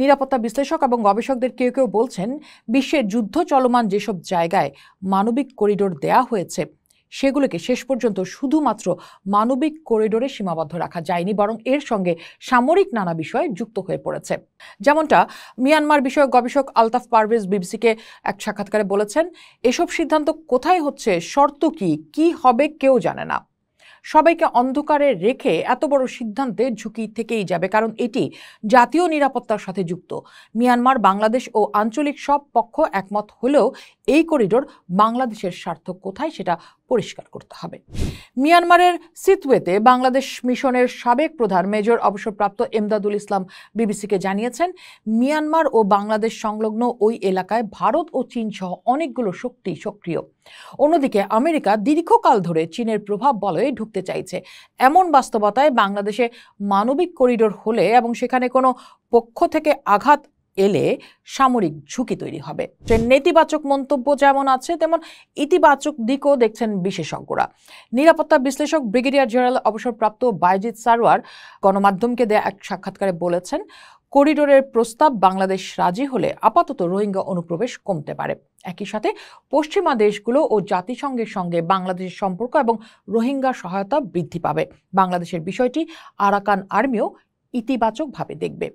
নিরাপত্তা বিশ্লেষক এবং গবেষকদের কেউ কেউ বলছেন, বিশ্বের যুদ্ধ চলমান যেসব জায়গায় মানবিক করিডোর দেয়া হয়েছে সেগুলোকে শেষ পর্যন্ত শুধুমাত্র মানবিক করিডোরে সীমাবদ্ধ রাখা যায়নি, বরং এর সঙ্গে সামরিক নানা বিষয় যুক্ত হয়ে পড়েছে। যেমনটা মিয়ানমার বিষয়ক গবেষক আলতাফ পারভেজ বিবিসিকে এক সাক্ষাৎকারে বলেছেন, এসব সিদ্ধান্ত কোথায় হচ্ছে, শর্ত কি হবে কেউ জানে না। সবাইকে অন্ধকারে রেখে এত বড় সিদ্ধান্তে ঝুঁকি থেকেই যাবে, কারণ এটি জাতীয় নিরাপত্তার সাথে যুক্ত। মিয়ানমার, বাংলাদেশ ও আঞ্চলিক সব পক্ষ একমত হলেও এই করিডোর বাংলাদেশের স্বার্থ কোথায় সেটা পরিষ্কার করতে হবে। মিয়ানমারের সিতওয়েতে বাংলাদেশ মিশনের সাবেক প্রধান মেজর অবসরপ্রাপ্ত এমদাদুল ইসলাম বিবিসিকে জানিয়েছেন, মিয়ানমার ও বাংলাদেশ সংলগ্ন ওই এলাকায় ভারত ও চীন সহ অনেকগুলো শক্তি সক্রিয়। অন্যদিকে আমেরিকা দীর্ঘকাল ধরে চীনের প্রভাব বলয়ে ঢুকতে চাইছে। এমন বাস্তবতায় বাংলাদেশে মানবিক করিডোর হলে এবং সেখানে কোনো পক্ষ থেকে আঘাত এলে সামরিক ঝুঁকি তৈরি হবে। নেতিবাচক মন্তব্য যেমন আছে, তেমন ইতিবাচক দিকও দেখছেন বিশেষজ্ঞরা। নিরাপত্তা বিশ্লেষক ব্রিগেডিয়ার জেনারেল অবসরপ্রাপ্ত বাইজিদ সারওয়ার গণমাধ্যমকে দেয়া এক সাক্ষাৎকারে বলেছেন, করিডোরের প্রস্তাব বাংলাদেশ রাজি হলে আপাতত রোহিঙ্গা অনুপ্রবেশ কমতে পারে। একই সাথে পশ্চিমা দেশগুলো ও জাতিসংঘের সঙ্গে বাংলাদেশের সম্পর্ক এবং রোহিঙ্গা সহায়তা বৃদ্ধি পাবে। বাংলাদেশের বিষয়টি আরাকান আর্মিও ইতিবাচকভাবে দেখবে।